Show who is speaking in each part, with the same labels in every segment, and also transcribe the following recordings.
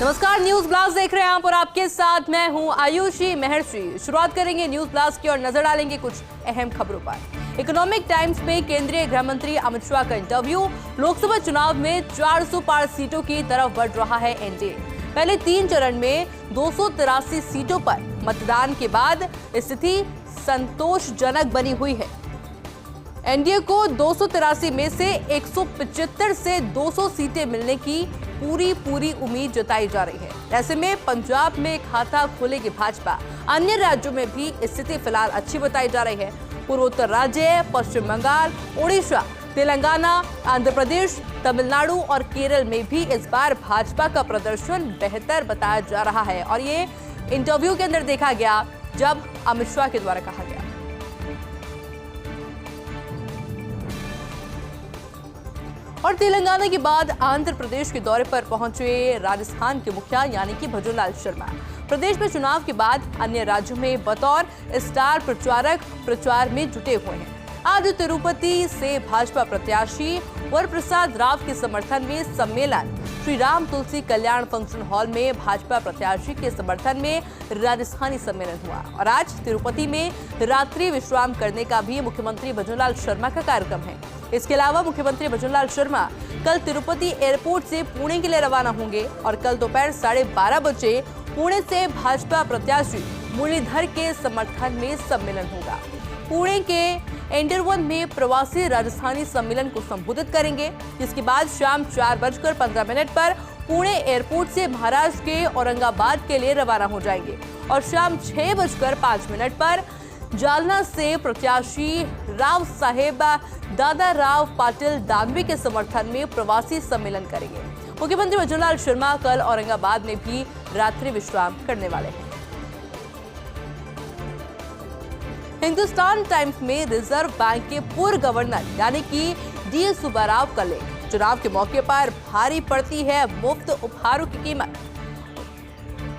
Speaker 1: नमस्कार, news blast देख रहे हैं आप और आपके साथ मैं हूं आयुषी महर्षि। शुरुआत करेंगे न्यूज ब्लास्ट की और नजर डालेंगे कुछ अहम खबरों पर। इकोनॉमिक टाइम्स में केंद्रीय गृह मंत्री अमित शाह का इंटरव्यू। लोकसभा चुनाव में 400 पार सीटों की तरफ बढ़ रहा है एनडीए। पहले 3 चरण में 283 सीटों पर मतदान के बाद स्थिति संतोषजनक बनी हुई है। एनडीए को 283 में से 175 से 200 सीटें मिलने की पूरी उम्मीद जताई जा रही है। ऐसे में पंजाब में खाता खोलेगी भाजपा। अन्य राज्यों में भी स्थिति फिलहाल अच्छी बताई जा रही है। पूर्वोत्तर राज्य, पश्चिम बंगाल, ओडिशा, तेलंगाना, आंध्र प्रदेश, तमिलनाडु और केरल में भी इस बार भाजपा का प्रदर्शन बेहतर बताया जा रहा है और ये इंटरव्यू के अंदर देखा गया जब अमित शाह के द्वारा कहा गया। और तेलंगाना के बाद आंध्र प्रदेश के दौरे पर पहुंचे राजस्थान के मुखिया यानी कि भजनलाल शर्मा। प्रदेश में चुनाव के बाद अन्य राज्यों में बतौर स्टार प्रचारक प्रचार में जुटे हुए हैं। आज तिरुपति से भाजपा प्रत्याशी वरप्रसाद राव के समर्थन में सम्मेलन, श्री राम तुलसी कल्याण फंक्शन हॉल में भाजपा प्रत्याशी के समर्थन में राजस्थानी सम्मेलन हुआ और आज तिरुपति में रात्रि विश्राम करने का भी मुख्यमंत्री भजनलाल शर्मा का कार्यक्रम है। इसके अलावा मुख्यमंत्री भजनलाल शर्मा कल तिरुपति एयरपोर्ट से पुणे के लिए रवाना होंगे और कल दोपहर 12:30 बजे पुणे से भाजपा प्रत्याशी मुरलीधर के समर्थन में सम्मेलन होगा। पुणे के एंडरवन में प्रवासी राजस्थानी सम्मेलन को संबोधित करेंगे, जिसके बाद शाम 4:15 पर पुणे एयरपोर्ट से महाराष्ट्र के औरंगाबाद के लिए रवाना हो जाएंगे और शाम 6:05 पर जालना से प्रत्याशी राव साहेब दादा राव पाटिल दानवे के समर्थन में प्रवासी सम्मेलन करेंगे। मुख्यमंत्री भजनलाल शर्मा कल औरंगाबाद में भी रात्रि विश्राम करने वाले हैं। हिंदुस्तान टाइम्स में रिजर्व बैंक के पूर्व गवर्नर यानी कि डी सुब्बाराव का लेख। चुनाव के मौके पर भारी पड़ती है मुफ्त उपहारों की कीमत।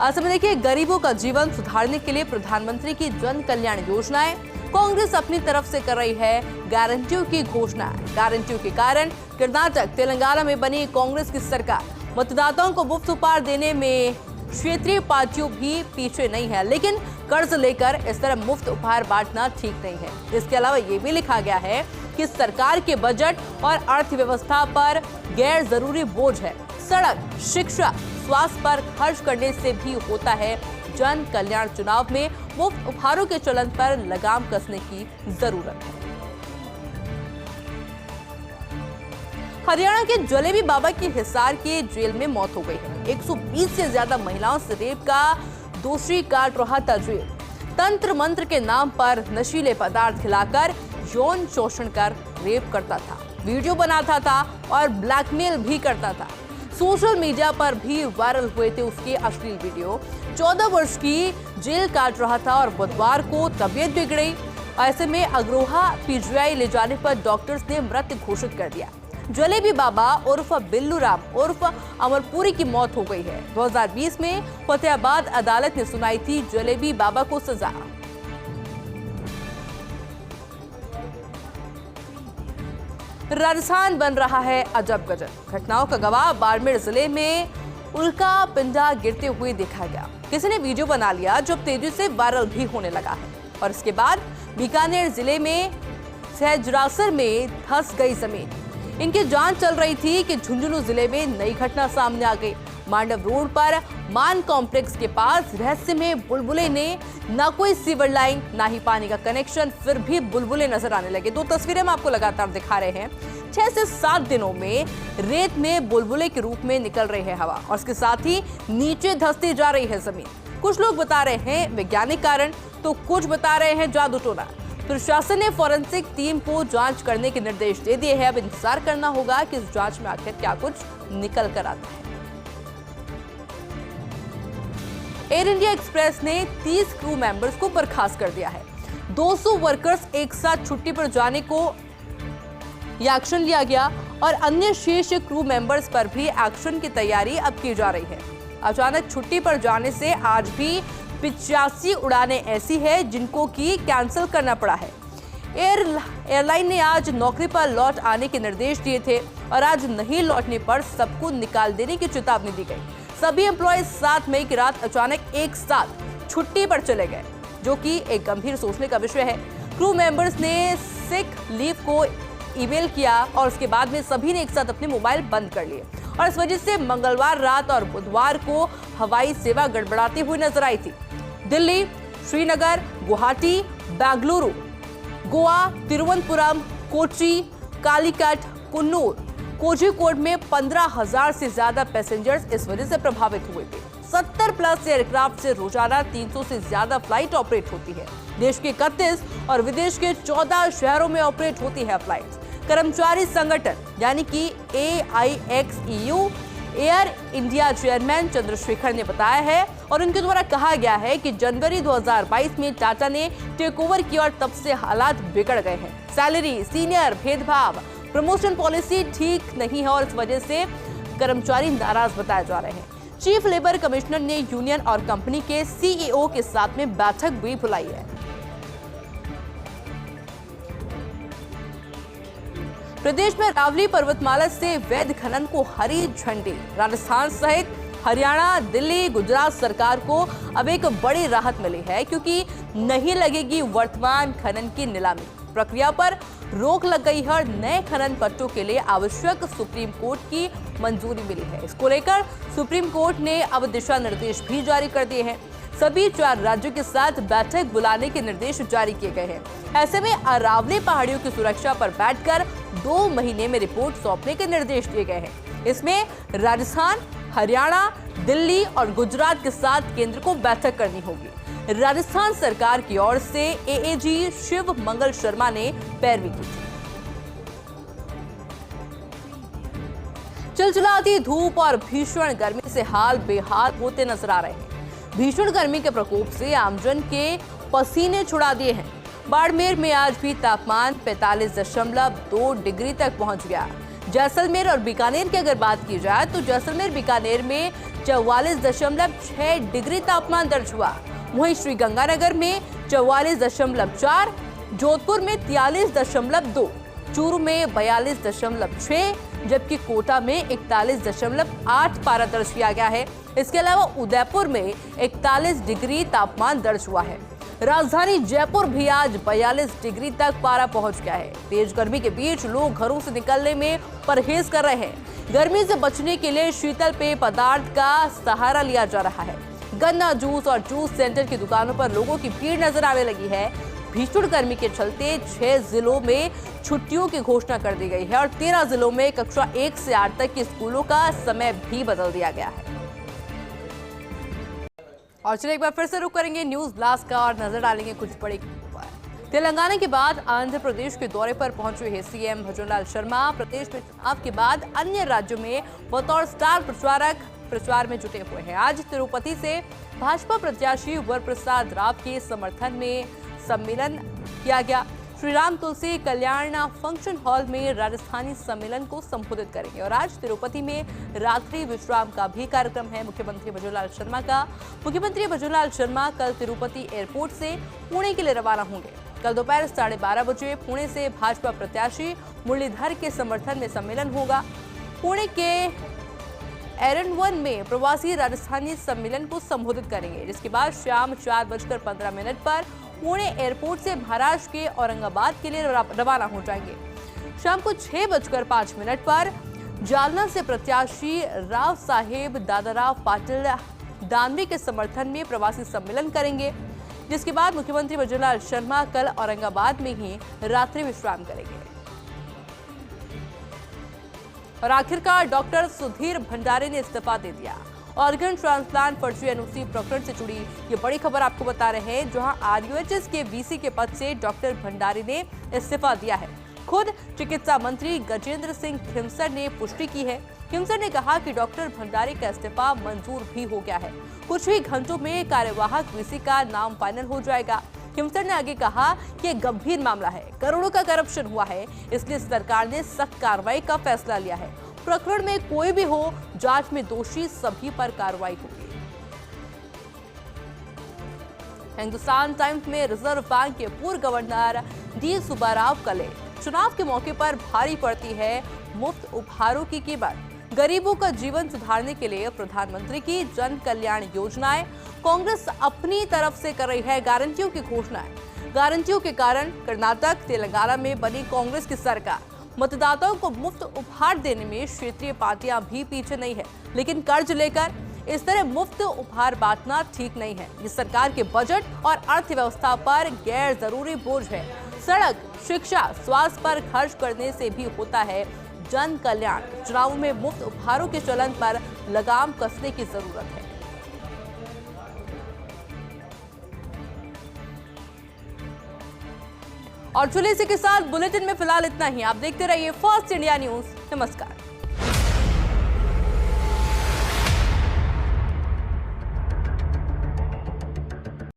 Speaker 1: असल में देखिए, गरीबों का जीवन सुधारने के लिए प्रधानमंत्री की जन कल्याण योजनाएं, कांग्रेस अपनी तरफ से कर रही है गारंटियों की घोषणा। गारंटियों के कारण कर्नाटक, तेलंगाना में बनी कांग्रेस की सरकार मतदाताओं को मुफ्त उपहार देने में क्षेत्रीय पार्टियों भी पीछे नहीं है, लेकिन कर्ज लेकर इस तरह मुफ्त उपहार बांटना ठीक नहीं है। इसके अलावा ये भी लिखा गया है कि सरकार के बजट और अर्थव्यवस्था पर गैर जरूरी बोझ है। सड़क, शिक्षा, स्वास्थ्य पर खर्च करने से भी होता है जन कल्याण। चुनाव में मुफ्त उपहारों के चलन पर लगाम कसने की जरूरत है। हरियाणा के जलेबी बाबा की हिसार के जेल में मौत हो गई है। 120 से ज्यादा महिलाओं से रेप का दोषी काट रहा था जेल। तंत्र मंत्र के नाम पर नशीले पदार्थ खिलाकर यौन शोषण कर रेप करता था, वीडियो बनाता था और ब्लैकमेल भी करता था। सोशल मीडिया पर भी वायरल हुए थे उसके अश्लील वीडियो। 14 वर्ष की जेल काट रहा था और बुधवार को तबीयत बिगड़ी। ऐसे में अग्रोहा पीजीआई ले जाने पर डॉक्टर्स ने मृत घोषित कर दिया। जलेबी बाबा उर्फ बिल्लू राम उर्फ अमरपुरी की मौत हो गई है। 2020 में फतेहाबाद अदालत ने सुनाई थी जलेबी बाबा को सजा। राजस्थान बन रहा है अजब गजब। घटनाओं का गवाह बाड़मेर जिले में उल्का पिंडा गिरते हुए देखा गया। किसी ने वीडियो बना लिया जो तेजी से वायरल भी होने लगा है और इसके बाद बीकानेर जिले में सहजरासर में धंस गई जमीन। इनकी जांच चल रही थी कि झुंझुनू जिले में नई घटना सामने आ गई। मांडव रोड पर मान कॉम्प्लेक्स के पास रहस्य में बुलबुले ने न कोई सीवर लाइन ना ही पानी का कनेक्शन, फिर भी बुलबुले नजर आने लगे। 2 तस्वीरें हम आपको लगातार दिखा रहे हैं। 6 से 7 दिनों में रेत में बुलबुले के रूप में निकल रही है हवा और इसके साथ ही नीचे धंसती जा रही है जमीन। कुछ लोग बता रहे हैं वैज्ञानिक कारण, तो कुछ बता रहे हैं जादू टोना। प्रशासन ने फॉरेंसिक टीम को जांच करने के निर्देश दे दिए हैं। अब इंतजार करना होगा कि इस जांच में आखिर क्या कुछ निकल कर आता है। एयर इंडिया एक्सप्रेस ने 30 क्रू मेंबर्स को बर्खास्त कर दिया है। 200 वर्कर्स एक साथ छुट्टी पर जाने को यह एक्शन लिया गया और अन्य शेष क्रू मेंबर्स पर भी एक्शन की तैयारी अब की जा रही है। अचानक छुट्टी पर जाने से आज भी 85 उड़ानें ऐसी है जिनको की कैंसिल करना पड़ा है। एयरलाइन ने आज नौकरी पर लौट आने के निर्देश दिए थे और आज नहीं लौटने पर सबको निकाल देने की चेतावनी दी गई। सभी एम्प्लॉयज 7 मई की रात अचानक एक साथ छुट्टी पर चले गए, जो कि एक गंभीर सोचने का विषय है। क्रू मेंबर्स ने सिक लीव को ईमेल किया और उसके बाद में सभी ने एक साथ अपने मोबाइल बंद कर लिए और इस वजह से मंगलवार रात और बुधवार को हवाई सेवा गड़बड़ाती हुई नजर आई थी। दिल्ली, श्रीनगर, गुवाहाटी, बेंगलुरु, गोवा, तिरुवनंतपुरम, कोच्चि, कालीकट, कुन्नूर, कोझिकोड में 15,000 से ज्यादा पैसेंजर्स इस वजह से प्रभावित हुए थे। 70 प्लस एयरक्राफ्ट से रोजाना 300 से ज्यादा फ्लाइट ऑपरेट होती है। देश के 31 और विदेश के 14 शहरों में ऑपरेट होती है फ्लाइट्स। कर्मचारी संगठन यानी कि AIXEU air India chairman Chandrashekhar ने बताया है और उनके द्वारा कहा गया है कि जनवरी 2022 में टाटा ने टेक ओवर किया और तब से हालात बिगड़ गए हैं। सैलरी, सीनियर, भेदभाव, प्रमोशन पॉलिसी ठीक नहीं है और इस वजह से कर्मचारी नाराज बताए जा रहे हैं। चीफ लेबर कमिश्नर ने यूनियन और कंपनी के CEO के साथ में बैठक भी बुलाई है। प्रदेश में रावली पर्वतमाला से वैध खनन को हरी झंडी। राजस्थान सहित हरियाणा, दिल्ली, गुजरात सरकार को अब एक बड़ी राहत मिली है क्योंकि नहीं लगेगी वर्तमान खनन की नीलामी। प्रक्रिया पर रोक लग गई है और नए खनन पट्टों के लिए आवश्यक सुप्रीम कोर्ट की मंजूरी मिली है। इसको लेकर सुप्रीम कोर्ट ने अब दिशा निर्देश भी जारी कर दिए हैं। सभी 4 राज्यों के साथ बैठक बुलाने के निर्देश जारी किए गए हैं। ऐसे में अरावली पहाड़ियों की सुरक्षा पर बैठकर 2 महीने में रिपोर्ट सौंपने के निर्देश दिए गए हैं। इसमें राजस्थान, हरियाणा, दिल्ली और गुजरात के साथ केंद्र को बैठक करनी होगी। राजस्थान सरकार की ओर से AAG शिव मंगल शर्मा ने पैरवी की थी। चिलचिलाती धूप और भीषण गर्मी से हाल बेहाल होते नजर आ रहे हैं। भीषण गर्मी के प्रकोप से आमजन के पसीने छुड़ा दिए हैं। बाड़मेर में आज भी तापमान 45.2 डिग्री तक पहुंच गया। जैसलमेर और बीकानेर की अगर बात की जाए तो जैसलमेर, बीकानेर में 44.6 डिग्री तापमान दर्ज हुआ। वहीं श्रीगंगानगर में 44.4, जोधपुर में 43.2, चूरू में 42.6, जबकि कोटा में 41.8 पारा दर्ज किया गया है। इसके अलावा उदयपुर में 41 डिग्री तापमान दर्ज हुआ है। राजधानी जयपुर भी आज 42 डिग्री तक पारा पहुंच गया है। तेज गर्मी के बीच लोग घरों से निकलने में परहेज कर रहे हैं। गर्मी से बचने के लिए शीतल पेय पदार्थ का सहारा लिया जा रहा है। गन्ना जूस और जूस सेंटर की दुकानों पर लोगों की भीड़ नजर आने लगी है। भीषण गर्मी के चलते 6 जिलों में छुट्टियों की घोषणा कर दी गई है और 13 जिलों में कक्षा 1 से 8 तक के स्कूलों का समय भी बदल दिया गया है। और चलिए एक बार फिर से रुक करेंगे न्यूज ब्लास्ट का और नजर डालेंगे कुछ बड़ी खबर। तेलंगाना के बाद आंध्र प्रदेश के दौरे पर पहुंचे हैं CM भजनलाल शर्मा। प्रदेश में चुनाव के बाद अन्य राज्यों में बतौर स्टार प्रचारक प्रचार में जुटे हुए हैं। आज तिरुपति से भाजपा प्रत्याशी वरप्रसाद राव के समर्थन में सम्मेलन किया गया। श्री राम तुलसी कल्याण फंक्शन हॉल में राजस्थानी सम्मेलन को संबोधित करेंगे और आज तिरुपति में रात्रि विश्राम का भी कार्यक्रम है मुख्यमंत्री भजनलाल शर्मा का। मुख्यमंत्री भजनलाल शर्मा कल तिरुपति एयरपोर्ट से पुणे के लिए रवाना होंगे। कल दोपहर 12:30 बजे पुणे से भाजपा प्रत्याशी मुरलीधर के समर्थन में सम्मेलन होगा। पुणे के एरन-1 में प्रवासी राजस्थानी सम्मेलन को संबोधित करेंगे, जिसके बाद शाम 4:15 पर पुणे एयरपोर्ट से महाराष्ट्र के औरंगाबाद के लिए रवाना हो जाएंगे। शाम को 6:05 पर जालना से प्रत्याशी राव साहेब दादाराव पाटिल दानवे के समर्थन में प्रवासी सम्मेलन करेंगे, जिसके बाद मुख्यमंत्री भजनलाल शर्मा कल औरंगाबाद में ही रात्रि विश्राम करेंगे। और आखिरकार डॉक्टर सुधीर भंडारी ने इस्तीफा दे दिया। ऑर्गन ट्रांसप्लांट फर्जी एनओसी प्रकरण से जुड़ी ये बड़ी खबर आपको बता रहे हैं, जहां RUHS के VC के पद से डॉक्टर भंडारी ने इस्तीफा दिया है। खुद चिकित्सा मंत्री गजेंद्र सिंह खिमसर ने पुष्टि की है। खिमसर ने कहा कि डॉक्टर भंडारी का इस्तीफा मंजूर भी हो गया है। कुछ ही घंटों में कार्यवाहक VC का नाम फाइनल हो जाएगा। खिमसर ने आगे कहा कि यह गंभीर मामला है, करोड़ों का करप्शन हुआ है, इसलिए सरकार ने सख्त कार्रवाई का फैसला लिया है। प्रकरण में कोई भी हो, जांच में दोषी सभी पर कार्रवाई होगी। हिंदुस्तान टाइम्स में रिजर्व बैंक के पूर्व गवर्नर D सुब्बाराव कले चुनाव के मौके पर भारी पड़ती है मुफ्त उपहारों की कीमत। गरीबों का जीवन सुधारने के लिए प्रधानमंत्री की जन कल्याण योजनाएं, कांग्रेस अपनी तरफ से कर रही है गारंटियों की घोषणाएं। गारंटियों के कारण कर्नाटक, तेलंगाना में बनी कांग्रेस की सरकार। मतदाताओं को मुफ्त उपहार देने में क्षेत्रीय पार्टियां भी पीछे नहीं है, लेकिन कर्ज लेकर इस तरह मुफ्त उपहार बांटना ठीक नहीं है। ये सरकार के बजट और अर्थव्यवस्था पर गैर जरूरी बोझ है। सड़क, शिक्षा, स्वास्थ्य पर खर्च करने से भी होता है जन कल्याण। चुनाव में मुफ्त उपहारों के चलन पर लगाम कसने की जरूरत है। और चलिए इसी के साथ बुलेटिन में फिलहाल इतना ही। आप देखते रहिए फर्स्ट इंडिया न्यूज। नमस्कार।